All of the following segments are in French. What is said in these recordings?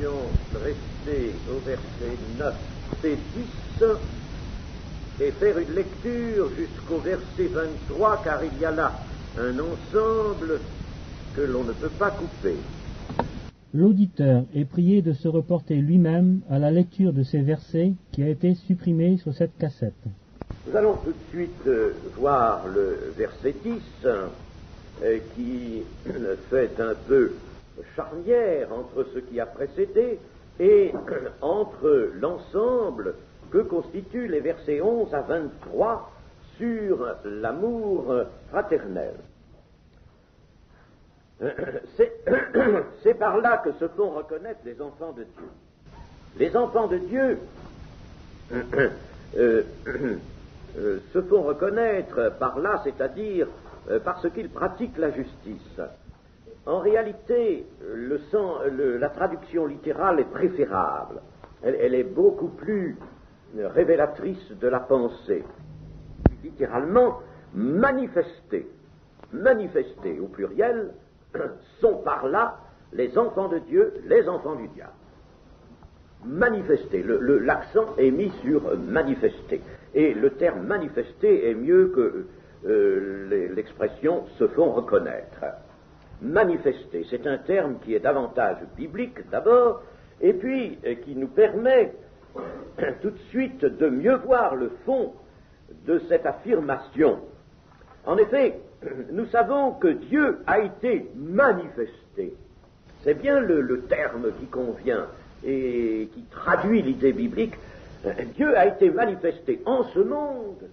intention de rester au verset 9 et 10 et faire une lecture jusqu'au verset 23, car il y a là un ensemble que l'on ne peut pas couper. L'auditeur est prié de se reporter lui-même à la lecture de ces versets qui a été supprimée sur cette cassette. Nous allons tout de suite voir le verset 10 qui fait un peu charnière entre ce qui a précédé et entre l'ensemble que constituent les versets 11 à 23 sur l'amour fraternel. C'est par là que se font reconnaître les enfants de Dieu. Les enfants de Dieu se font reconnaître par là, c'est-à-dire parce qu'ils pratiquent la justice. En réalité, la traduction littérale est préférable. Elle est beaucoup plus révélatrice de la pensée. Littéralement, manifester au pluriel, sont par là les enfants de Dieu, les enfants du diable. Manifester, l'accent est mis sur manifester. Et le terme manifester est mieux que l'expression se font reconnaître. Manifester, c'est un terme qui est davantage biblique d'abord, et puis qui nous permet tout de suite de mieux voir le fond de cette affirmation. En effet, nous savons que Dieu a été manifesté. C'est bien le terme qui convient et qui traduit l'idée biblique. Dieu a été manifesté en ce monde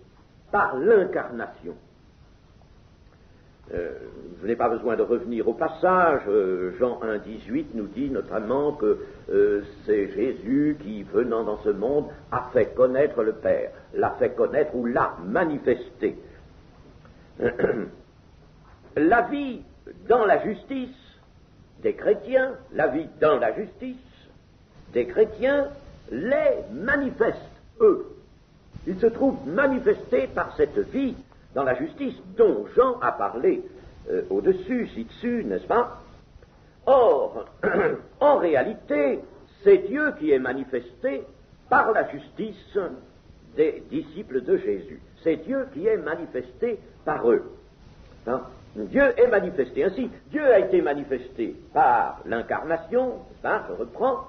par l'incarnation. Je n'ai pas besoin de revenir au passage. Jean 1,18 nous dit notamment que c'est Jésus qui, venant dans ce monde, a fait connaître le Père, l'a fait connaître ou l'a manifesté. La vie dans la justice des chrétiens, les manifeste, eux. Ils se trouvent manifestés par cette vie dans la justice dont Jean a parlé au-dessus, ci-dessus, n'est-ce pas? Or, en réalité, c'est Dieu qui est manifesté par la justice des disciples de Jésus. C'est Dieu qui est manifesté par eux. Hein? Dieu est manifesté. Ainsi, Dieu a été manifesté par l'incarnation, je reprends,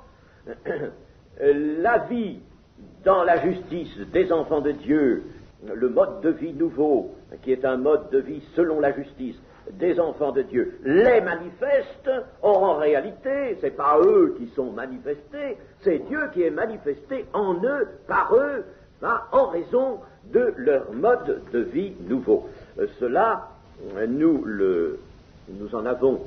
la vie dans la justice des enfants de Dieu, le mode de vie nouveau, qui est un mode de vie selon la justice des enfants de Dieu, les manifeste. Or, en réalité, c'est pas eux qui sont manifestés, c'est Dieu qui est manifesté en eux, par eux, en raison de leur mode de vie nouveau. Cela, nous en avons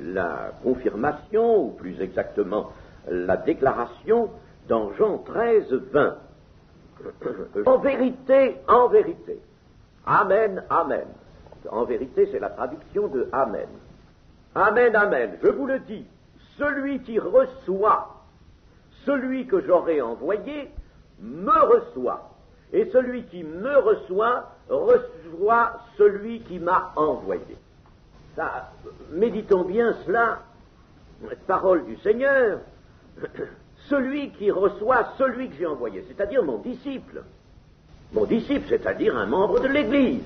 la confirmation, ou plus exactement la déclaration, dans Jean 13, 20. En vérité, Amen, Amen. En vérité, c'est la traduction de Amen. Amen, Amen. Je vous le dis, celui qui reçoit, celui que j'aurai envoyé, me reçoit. Et celui qui me reçoit celui qui m'a envoyé. Ça, méditons bien cela, parole du Seigneur, celui qui reçoit celui que j'ai envoyé, c'est-à-dire mon disciple. Mon disciple, c'est-à-dire un membre de l'Église.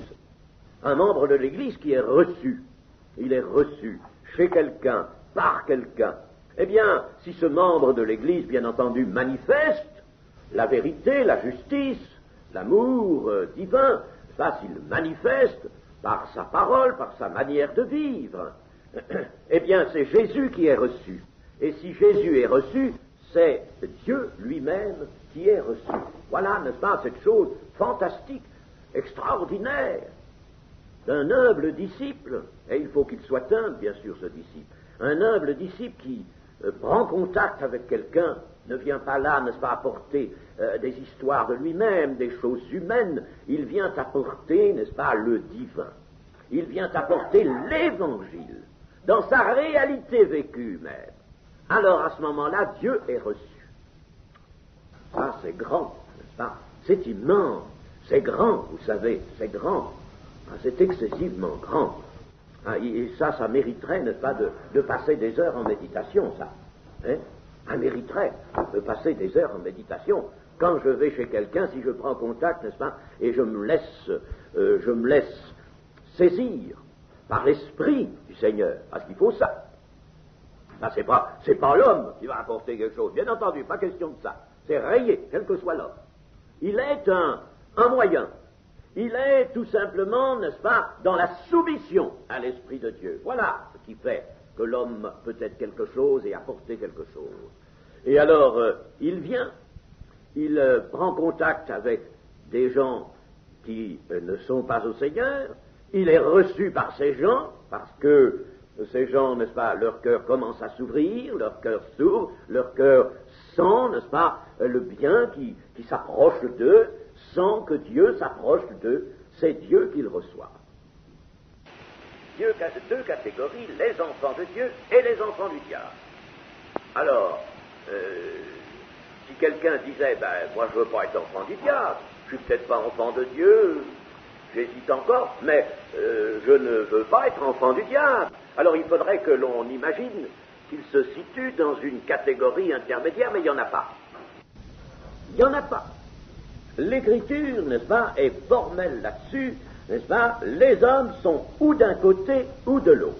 Un membre de l'Église qui est reçu. Il est reçu chez quelqu'un, par quelqu'un. Eh bien, si ce membre de l'Église, bien entendu, manifeste la vérité, la justice, l'amour divin, ça, s'il manifeste par sa parole, par sa manière de vivre, eh bien, c'est Jésus qui est reçu. Et si Jésus est reçu, c'est Dieu lui-même qui est reçu. Voilà, n'est-ce pas, cette chose fantastique, extraordinaire, d'un humble disciple, et il faut qu'il soit humble, bien sûr, ce disciple, un humble disciple qui prend contact avec quelqu'un, ne vient pas là, n'est-ce pas, apporter des histoires de lui-même, des choses humaines, il vient apporter, n'est-ce pas, le divin. Il vient apporter l'Évangile, dans sa réalité vécue même. Alors, à ce moment-là, Dieu est reçu. Ça, c'est grand, n'est-ce pas? C'est immense, c'est grand, vous savez, c'est grand. C'est excessivement grand. Et ça mériterait, n'est-ce pas, de passer des heures en méditation, ça. mériterait de passer des heures en méditation. Quand je vais chez quelqu'un, si je prends contact, n'est-ce pas, et je me laisse saisir par l'esprit du Seigneur, parce qu'il faut ça. Ça, c'est pas l'homme qui va apporter quelque chose, bien entendu, pas question de ça. C'est rayé, quel que soit l'homme. Il est un moyen. Il est tout simplement, n'est-ce pas, dans la soumission à l'Esprit de Dieu. Voilà ce qui fait que l'homme peut être quelque chose et apporter quelque chose. Et alors, il vient, il prend contact avec des gens qui ne sont pas au Seigneur, il est reçu par ces gens, parce que ces gens, n'est-ce pas, leur cœur commence à s'ouvrir, leur cœur s'ouvre, leur cœur sent, n'est-ce pas, le bien qui s'approche d'eux, sent que Dieu s'approche d'eux, c'est Dieu qu'ils reçoivent. Dieu a deux catégories, les enfants de Dieu et les enfants du diable. Alors, si quelqu'un disait, moi je veux pas être enfant du diable, je suis peut-être pas enfant de Dieu, j'hésite encore, mais je ne veux pas être enfant du diable. Alors il faudrait que l'on imagine qu'il se situe dans une catégorie intermédiaire, mais il n'y en a pas. Il n'y en a pas. L'Écriture, n'est-ce pas, est formelle là-dessus, n'est-ce pas, les hommes sont ou d'un côté ou de l'autre.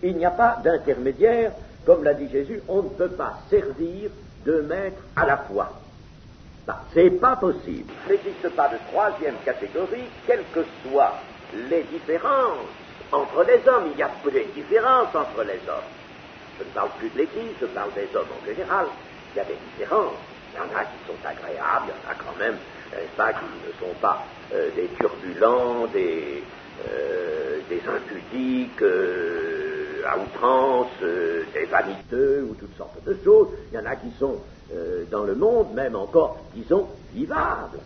Il n'y a pas d'intermédiaire, comme l'a dit Jésus, on ne peut pas servir deux maîtres à la fois. C'est pas possible. Il n'existe pas de troisième catégorie, quelles que soient les différences entre les hommes. Il y a des différences entre les hommes. Je ne parle plus de l'Église, je parle des hommes en général. Il y a des différences. Il y en a qui sont agréables, il y en a quand même, n'est-ce pas, qui ne sont pas des turbulents, des impudiques, à outrance, des vaniteux ou toutes sortes de choses. Il y en a qui sont dans le monde, même encore, disons, vivables,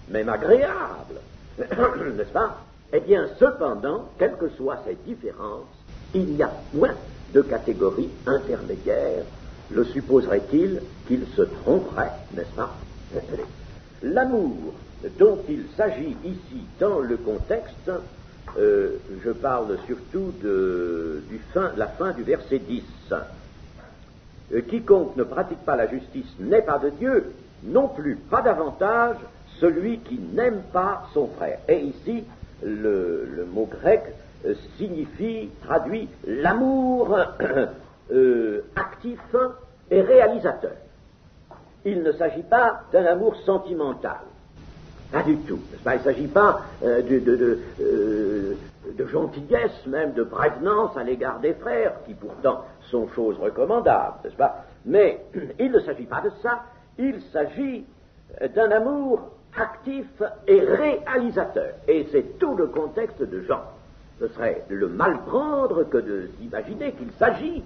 même agréables, n'est-ce pas? Eh bien, cependant, quelles que soient ces différences, il y a point de catégorie intermédiaire. Le supposerait-il qu'il se tromperait, n'est-ce pas? L'amour dont il s'agit ici dans le contexte, je parle surtout de la fin du verset 10. Quiconque ne pratique pas la justice n'est pas de Dieu, non plus, pas davantage, celui qui n'aime pas son frère. Et ici, le mot grec traduit l'amour actif et réalisateur. Il ne s'agit pas d'un amour sentimental. Pas du tout. Il ne s'agit pas de gentillesse, même de prévenance à l'égard des frères, qui pourtant sont choses recommandables, n'est-ce pas? Mais il ne s'agit pas de ça. Il s'agit d'un amour actif et réalisateur. Et c'est tout le contexte de Jean. Ce serait le mal prendre que de s'imaginer qu'il s'agit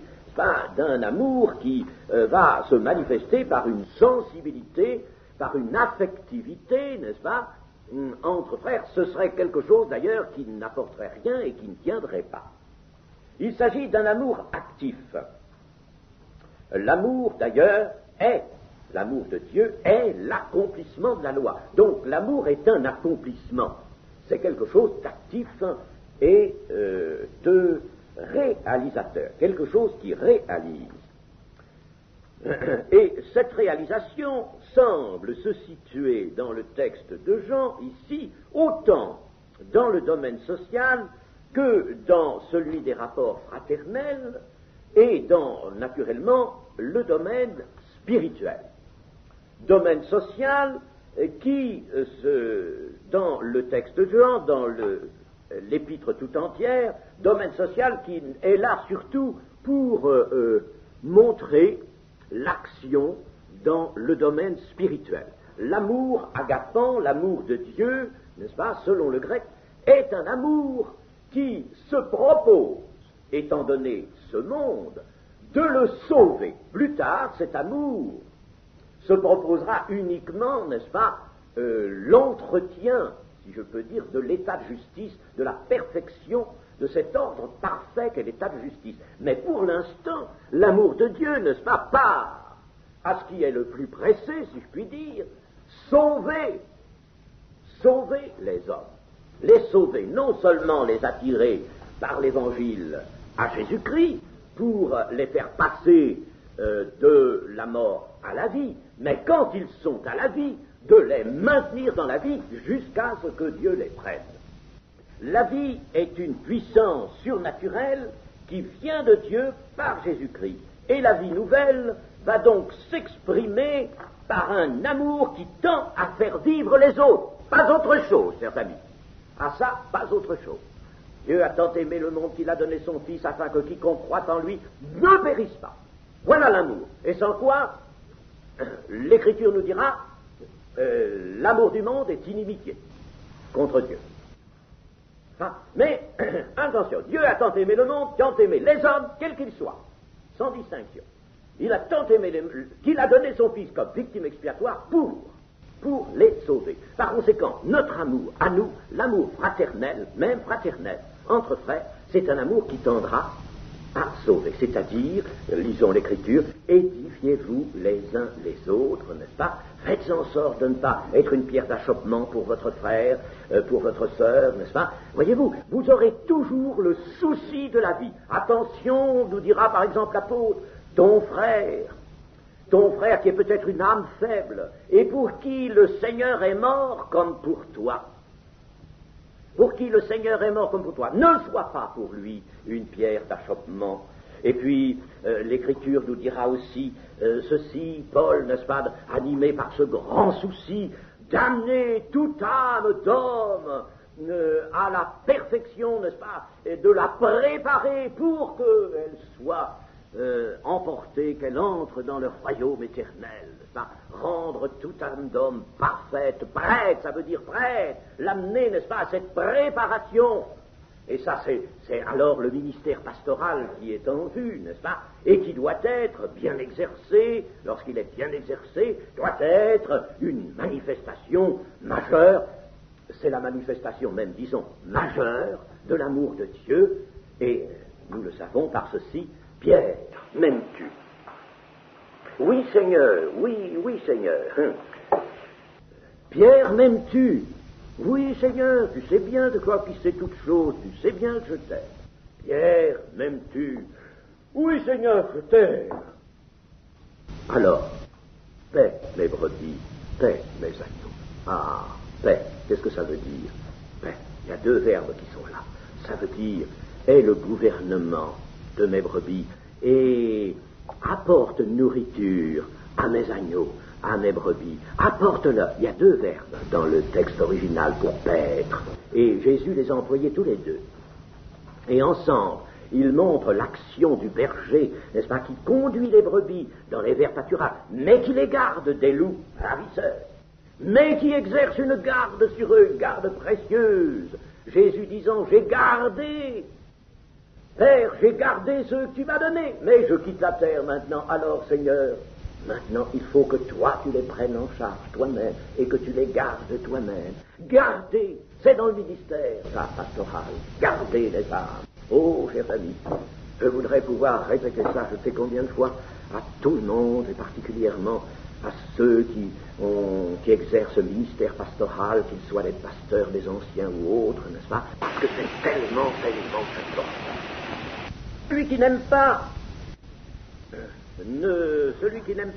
d'un amour qui va se manifester par une sensibilité, par une affectivité, n'est-ce pas, entre frères. Ce serait quelque chose d'ailleurs qui n'apporterait rien et qui ne tiendrait pas. Il s'agit d'un amour actif. L'amour d'ailleurs l'amour de Dieu est l'accomplissement de la loi. Donc l'amour est un accomplissement. C'est quelque chose d'actif et de réalisateur, quelque chose qui réalise. Et cette réalisation semble se situer dans le texte de Jean, ici, autant dans le domaine social que dans celui des rapports fraternels et dans, naturellement, le domaine spirituel. Domaine social qui, dans le texte de Jean, dans l'épître tout entière, domaine social qui est là surtout pour montrer l'action dans le domaine spirituel. L'amour agapant, l'amour de Dieu, n'est-ce pas, selon le grec, est un amour qui se propose, étant donné ce monde, de le sauver. Plus tard, cet amour se proposera uniquement, n'est-ce pas, l'entretien, si je peux dire, de l'état de justice, de la perfection de cet ordre parfait qu'est l'état de justice. Mais pour l'instant, l'amour de Dieu, n'est-ce pas, part à ce qui est le plus pressé, si je puis dire, sauver les hommes. Les sauver, non seulement les attirer par l'Évangile à Jésus-Christ, pour les faire passer de la mort à la vie, mais quand ils sont à la vie, de les maintenir dans la vie jusqu'à ce que Dieu les prenne. La vie est une puissance surnaturelle qui vient de Dieu par Jésus-Christ. Et la vie nouvelle va donc s'exprimer par un amour qui tend à faire vivre les autres. Pas autre chose, chers amis. Ah ça, pas autre chose. Dieu a tant aimé le monde qu'il a donné son Fils afin que quiconque croit en lui ne périsse pas. Voilà l'amour. Et sans quoi, l'Écriture nous dira, l'amour du monde est inimitié contre Dieu. Ah, mais, attention, Dieu a tant aimé le monde, tant aimé les hommes, quels qu'ils soient, sans distinction. Il a tant aimé qu'il a donné son Fils comme victime expiatoire pour les sauver. Par conséquent, notre amour, à nous, l'amour fraternel, même fraternel, entre frères, c'est un amour qui tendra à sauver. C'est-à-dire, lisons l'Écriture, édifiez-vous les uns les autres, n'est-ce pas? Faites en sorte de ne pas être une pierre d'achoppement pour votre frère, pour votre sœur, n'est-ce pas? Voyez-vous, vous aurez toujours le souci de la vie. Attention, nous dira par exemple l'apôtre, ton frère qui est peut-être une âme faible, et pour qui le Seigneur est mort comme pour toi. Pour qui le Seigneur est mort comme pour toi. Ne sois pas pour lui une pierre d'achoppement. Et puis, l'Écriture nous dira aussi ceci, Paul, n'est-ce pas, animé par ce grand souci d'amener toute âme d'homme à la perfection, n'est-ce pas, et de la préparer pour qu'elle soit emportée, qu'elle entre dans le royaume éternel, n'est-ce pas, rendre toute âme d'homme parfaite, prête, ça veut dire prête, l'amener, n'est-ce pas, à cette préparation. Et ça, c'est alors le ministère pastoral qui est en vue, n'est-ce pas, et qui doit être bien exercé. Lorsqu'il est bien exercé, doit être une manifestation majeure. C'est la manifestation même, disons, majeure de l'amour de Dieu. Et nous le savons par ceci, Pierre, m'aimes-tu? Oui, Seigneur, oui, Seigneur. Pierre, m'aimes-tu? Oui, Seigneur, tu sais bien de quoi qui sais toutes choses, tu sais bien que je t'aime. Pierre, m'aimes-tu? Oui, Seigneur, je t'aime. Alors, paix mes brebis, paix mes agneaux. Ah, paix, qu'est-ce que ça veut dire? Paix, il y a deux verbes qui sont là. Ça veut dire, aie le gouvernement de mes brebis et apporte nourriture à mes agneaux, à mes brebis. Apporte-le. Il y a deux verbes dans le texte original pour paître. Et Jésus les a employés tous les deux. Et ensemble, ils montrent l'action du berger, n'est-ce pas, qui conduit les brebis dans les verts pâturages, mais qui les garde des loups ravisseurs, mais qui exerce une garde sur eux, une garde précieuse. Jésus disant, j'ai gardé, Père, j'ai gardé ceux que tu m'as donnés, mais je quitte la terre maintenant. Alors, Seigneur, maintenant, il faut que toi, tu les prennes en charge toi-même et que tu les gardes toi-même. Garder, c'est dans le ministère pastoral. Garder les âmes. Oh, chers amis, je voudrais pouvoir répéter ça, je sais combien de fois, à tout le monde, et particulièrement à ceux qui exercent le ministère pastoral, qu'ils soient des pasteurs, des anciens ou autres, n'est-ce pas? Parce que c'est tellement important. Celui qui n'aime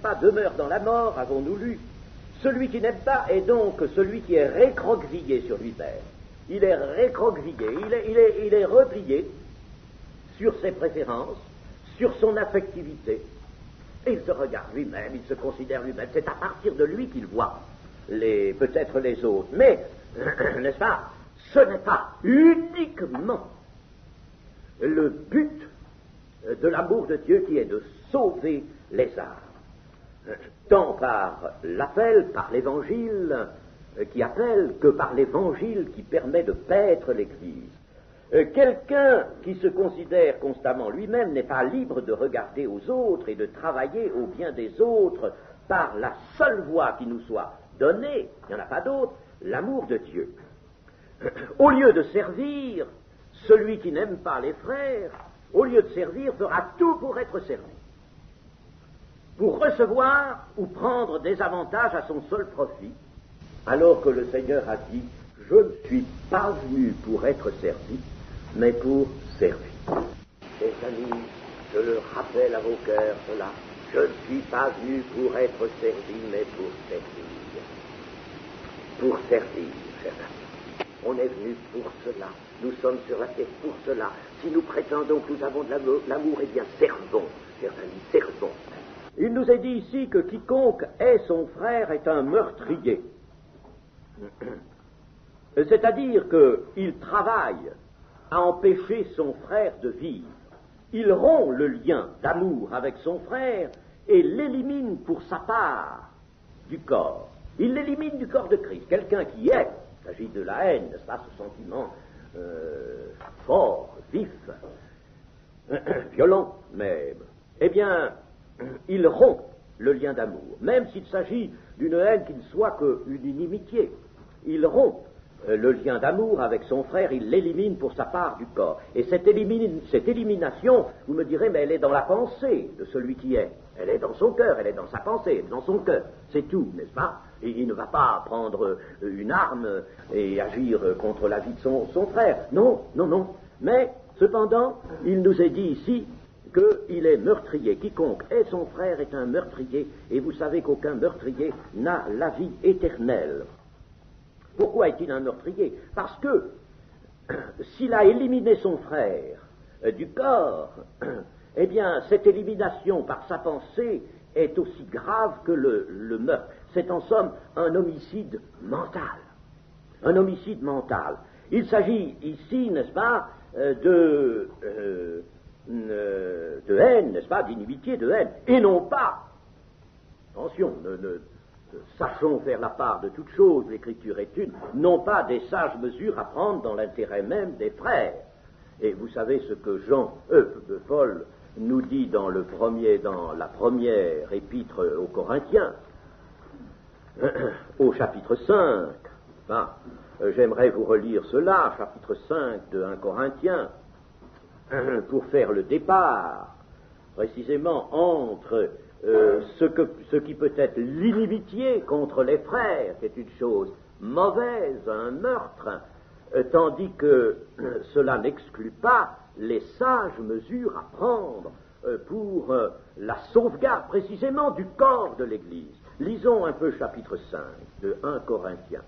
pas demeure dans la mort, avons-nous lu. Celui qui n'aime pas est donc celui qui est récroquevillé sur lui-même. Il est récroquevillé, il est replié sur ses préférences, sur son affectivité. Et il se regarde lui-même, il se considère lui-même. C'est à partir de lui qu'il voit peut-être les autres. Mais, n'est-ce pas, ce n'est pas uniquement le but de l'amour de Dieu qui est de sauver les âmes, tant par l'appel, par l'évangile qui appelle, que par l'évangile qui permet de paître l'Église. Quelqu'un qui se considère constamment lui-même n'est pas libre de regarder aux autres et de travailler au bien des autres par la seule voie qui nous soit donnée, il n'y en a pas d'autre, l'amour de Dieu. Au lieu de servir celui qui n'aime pas les frères, au lieu de servir, fera tout pour être servi, pour recevoir ou prendre des avantages à son seul profit, alors que le Seigneur a dit, je ne suis pas venu pour être servi, mais pour servir. Mes amis, je le rappelle à vos cœurs cela, Je ne suis pas venu pour être servi, mais pour servir. Pour servir, cher ami. On est venu pour cela. Nous sommes sur la terre pour cela. Si nous prétendons que nous avons de l'amour, eh bien servons, chers amis, servons. Il nous est dit ici que quiconque hait son frère est un meurtrier. C'est-à-dire qu'il travaille à empêcher son frère de vivre. Il rompt le lien d'amour avec son frère et l'élimine pour sa part du corps. Il l'élimine du corps de Christ. Quelqu'un qui hait, il s'agit de la haine, n'est-ce pas, ce sentiment fort, vif, violent même, eh bien, il rompt le lien d'amour, même s'il s'agit d'une haine qui ne soit qu'une inimitié. Il rompt le lien d'amour avec son frère, il l'élimine pour sa part du corps. Et cette élimination, vous me direz, mais elle est dans la pensée de celui qui est. Elle est dans son cœur, elle est dans sa pensée, elle est dans son cœur. C'est tout, n'est-ce pas? Et il ne va pas prendre une arme et agir contre la vie de son frère. Non, non, non. Mais, cependant, il nous est dit ici qu'il est meurtrier. Quiconque est son frère est un meurtrier, et vous savez qu'aucun meurtrier n'a la vie éternelle. Pourquoi est-il un meurtrier? Parce que s'il a éliminé son frère du corps, eh bien, cette élimination par sa pensée est aussi grave que le meurtre. C'est en somme un homicide mental. Un homicide mental. Il s'agit ici, n'est-ce pas, de haine, n'est-ce pas, d'inimitié, de haine, et non pas, attention, sachons faire la part de toutes choses, l'Écriture est une, non pas des sages mesures à prendre dans l'intérêt même des frères. Et vous savez ce que Paul nous dit dans la première épître aux Corinthiens, au chapitre 5. J'aimerais vous relire cela, chapitre 5 de 1 Corinthiens, pour faire le départ, précisément entre ce qui peut être l'inimitié contre les frères, qui est une chose mauvaise, un meurtre, tandis que cela n'exclut pas les sages mesures à prendre pour la sauvegarde précisément du corps de l'Église. Lisons un peu chapitre 5 de 1 Corinthiens.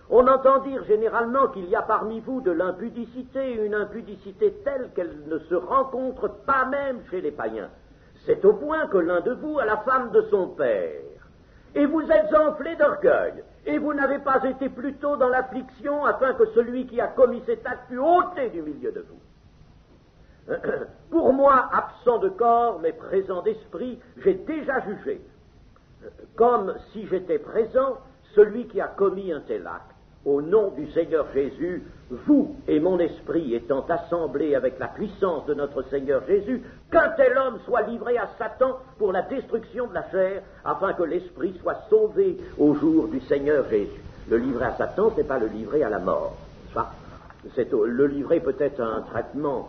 On entend dire généralement qu'il y a parmi vous de l'impudicité, une impudicité telle qu'elle ne se rencontre pas même chez les païens. C'est au point que l'un de vous a la femme de son père. Et vous êtes enflés d'orgueil, et vous n'avez pas été plus tôt dans l'affliction afin que celui qui a commis cet acte fût ôté du milieu de vous. Pour moi, absent de corps, mais présent d'esprit, j'ai déjà jugé, comme si j'étais présent, celui qui a commis un tel acte. Au nom du Seigneur Jésus, vous et mon esprit étant assemblés avec la puissance de notre Seigneur Jésus, qu'un tel homme soit livré à Satan pour la destruction de la chair, afin que l'esprit soit sauvé au jour du Seigneur Jésus. Le livrer à Satan, ce n'est pas le livrer à la mort. Le livrer peut-être un traitement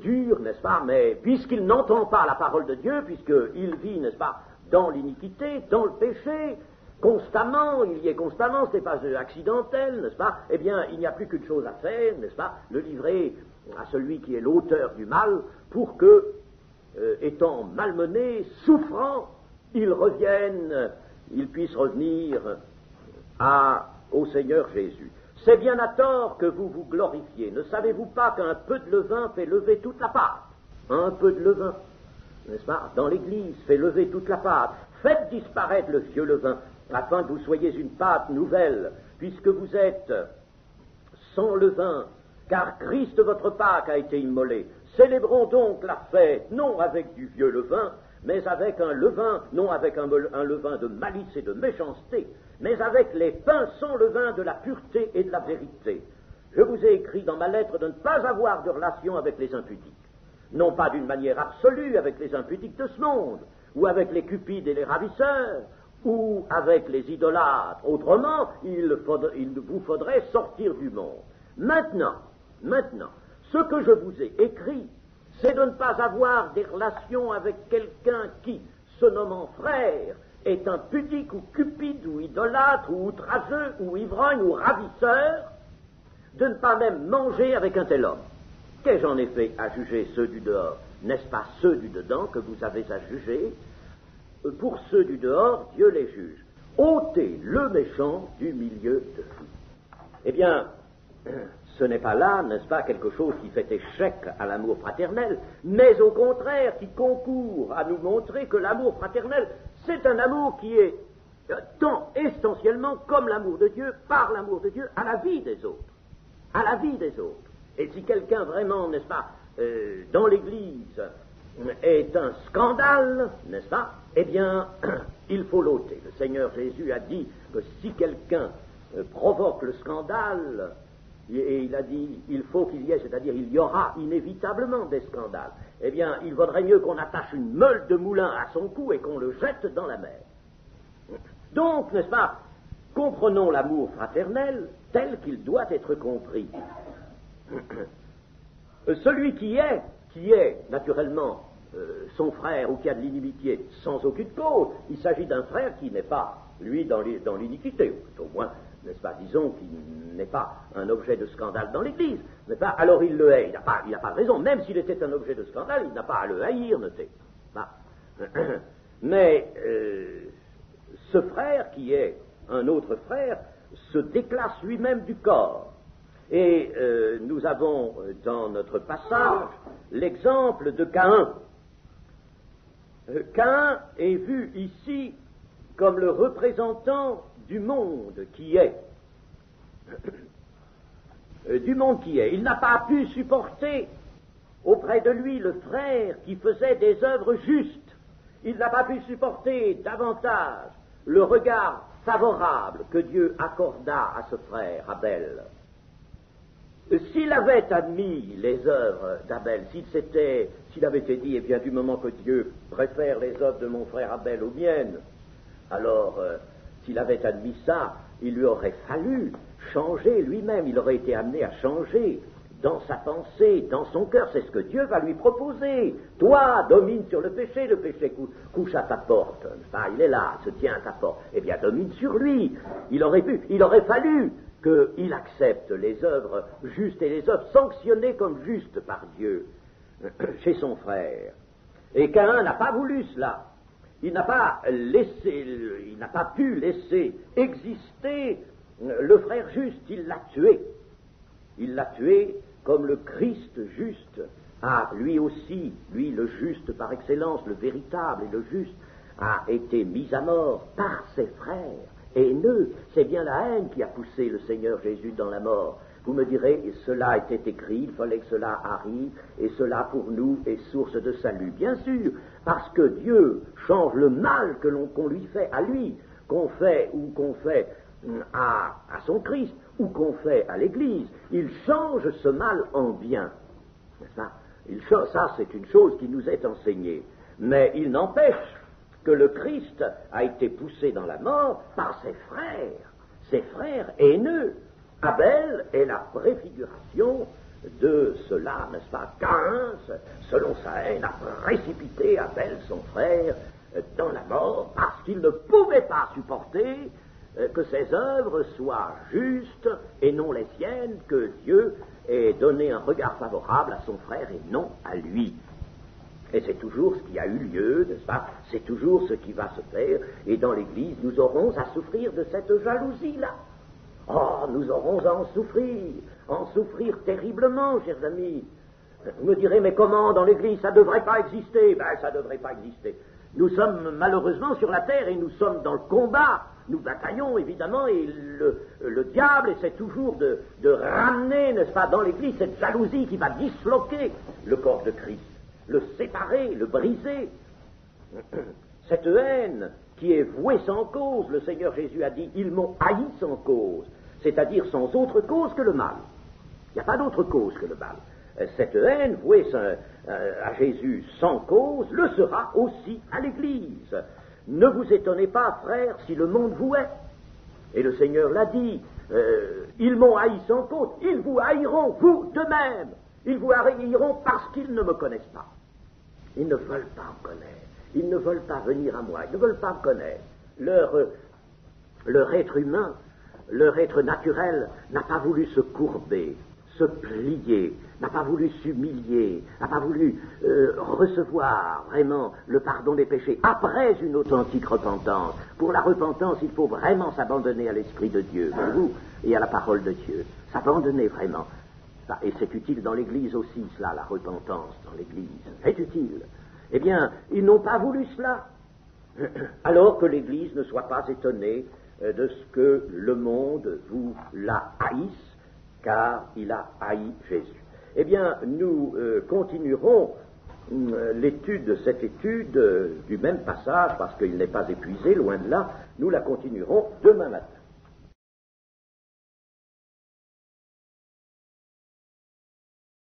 dur, n'est-ce pas, mais puisqu'il n'entend pas la parole de Dieu, puisqu'il vit, n'est-ce pas, dans l'iniquité, dans le péché, constamment, il y est constamment, ce n'est pas accidentel, n'est-ce pas? Eh bien, il n'y a plus qu'une chose à faire, n'est-ce pas? Le livrer à celui qui est l'auteur du mal, pour que, étant malmené, souffrant, il puisse revenir au Seigneur Jésus. C'est bien à tort que vous vous glorifiez. Ne savez-vous pas qu'un peu de levain fait lever toute la pâte? Un peu de levain, n'est-ce pas, dans l'Église, fait lever toute la pâte. Faites disparaître le vieux levain, afin que vous soyez une pâte nouvelle, puisque vous êtes sans levain, car Christ votre Pâque a été immolé. Célébrons donc la fête, non avec du vieux levain, mais avec un levain, non avec un levain de malice et de méchanceté, mais avec les pains sans levain de la pureté et de la vérité. Je vous ai écrit dans ma lettre de ne pas avoir de relation avec les impudiques, non pas d'une manière absolue avec les impudiques de ce monde, ou avec les cupides et les ravisseurs, ou avec les idolâtres. Autrement, il vous faudrait sortir du monde. Maintenant, ce que je vous ai écrit, c'est de ne pas avoir des relations avec quelqu'un qui, se nommant frère, est impudique ou cupide ou idolâtre ou outrageux ou ivrogne ou ravisseur, de ne pas même manger avec un tel homme. Qu'ai-je en effet à juger ceux du dehors? N'est-ce pas ceux du dedans que vous avez à juger? pour ceux du dehors, Dieu les juge. Ôtez le méchant du milieu de vous. Eh bien, ce n'est pas là, n'est-ce pas, quelque chose qui fait échec à l'amour fraternel, mais au contraire qui concourt à nous montrer que l'amour fraternel, c'est un amour qui est tend essentiellement, comme l'amour de Dieu, par l'amour de Dieu, à la vie des autres. À la vie des autres. Et si quelqu'un vraiment, n'est-ce pas, dans l'Église est un scandale, n'est-ce pas, eh bien, il faut l'ôter. Le Seigneur Jésus a dit que si quelqu'un provoque le scandale, et il a dit, il faut qu'il y ait, c'est-à-dire il y aura inévitablement des scandales, eh bien, il vaudrait mieux qu'on attache une meule de moulin à son cou et qu'on le jette dans la mer. Donc, n'est-ce pas, comprenons l'amour fraternel tel qu'il doit être compris. Celui qui est naturellement son frère ou qui a de l'inimitié sans aucune cause, il s'agit d'un frère qui n'est pas, lui, dans l'iniquité, ou au moins, n'est-ce pas, disons qu'il n'est pas un objet de scandale dans l'Église, n'est-ce pas, alors il le hait, il n'a pas de raison, même s'il était un objet de scandale, il n'a pas à le haïr, notez. Mais ce frère qui est un autre frère se déclasse lui-même du corps. Et nous avons dans notre passage l'exemple de Caïn. Caïn est vu ici comme le représentant du monde qui est. Du monde qui est. Il n'a pas pu supporter auprès de lui le frère qui faisait des œuvres justes. Il n'a pas pu supporter davantage le regard favorable que Dieu accorda à ce frère, Abel. S'il avait admis les œuvres d'Abel, s'il avait été dit, eh bien, du moment que Dieu préfère les œuvres de mon frère Abel aux miennes, alors, s'il avait admis ça, il lui aurait fallu changer lui-même, il aurait été amené à changer dans sa pensée, dans son cœur. C'est ce que Dieu va lui proposer. Toi, domine sur le péché couche à ta porte. Enfin, il est là, se tient à ta porte. Eh bien, domine sur lui. Il aurait fallu qu'il accepte les œuvres justes et les œuvres sanctionnées comme justes par Dieu chez son frère. Et Caïn n'a pas voulu cela. Il n'a pas pu laisser exister le frère juste. Il l'a tué. Il l'a tué comme le Christ juste a lui aussi, lui le juste par excellence, le véritable et le juste, a été mis à mort par ses frères haineux. C'est bien la haine qui a poussé le Seigneur Jésus dans la mort. Vous me direz, cela était écrit, il fallait que cela arrive, et cela pour nous est source de salut. Bien sûr, parce que Dieu change le mal qu'on lui fait à lui, qu'on fait à son Christ, ou qu'on fait à l'Église. Il change ce mal en bien. N'est-ce pas? Ça, c'est une chose qui nous est enseignée. Mais il n'empêche que le Christ a été poussé dans la mort par ses frères haineux. Abel est la préfiguration de cela, n'est-ce pas? Caïn, selon sa haine, a précipité Abel, son frère, dans la mort, parce qu'il ne pouvait pas supporter que ses œuvres soient justes et non les siennes, que Dieu ait donné un regard favorable à son frère et non à lui. Et c'est toujours ce qui a eu lieu, n'est-ce pas? C'est toujours ce qui va se faire, et dans l'Église, nous aurons à souffrir de cette jalousie-là. Oh, nous aurons à en souffrir terriblement, chers amis. Vous me direz, mais comment dans l'Église, ça ne devrait pas exister? Ben, ça ne devrait pas exister. Nous sommes malheureusement sur la terre et nous sommes dans le combat. Nous bataillons évidemment et le diable essaie toujours de ramener, n'est-ce pas, dans l'Église cette jalousie qui va disloquer le corps de Christ, le séparer, le briser. Cette haine qui est vouée sans cause, le Seigneur Jésus a dit, ils m'ont haï sans cause, c'est-à-dire sans autre cause que le mal. Il n'y a pas d'autre cause que le mal. Cette haine vouée à Jésus sans cause le sera aussi à l'Église. Ne vous étonnez pas, frères, si le monde vous hait. Et le Seigneur l'a dit, ils m'ont haï sans cause, ils vous haïront, vous de même. Ils vous haïront parce qu'ils ne me connaissent pas. Ils ne veulent pas me connaître. Ils ne veulent pas venir à moi. Ils ne veulent pas me connaître. Leur être humain, leur être naturel n'a pas voulu se courber, se plier, n'a pas voulu s'humilier, n'a pas voulu recevoir vraiment le pardon des péchés après une authentique repentance. Pour la repentance, il faut vraiment s'abandonner à l'Esprit de Dieu, voyez-vous, et à la parole de Dieu. S'abandonner vraiment. Et c'est utile dans l'Église aussi, cela, la repentance dans l'Église. C'est utile. Eh bien, ils n'ont pas voulu cela. Alors que l'Église ne soit pas étonnée de ce que le monde vous la haïsse, car il a haï Jésus. Eh bien, nous continuerons l'étude de cette étude du même passage, parce qu'il n'est pas épuisé, loin de là, nous la continuerons demain matin.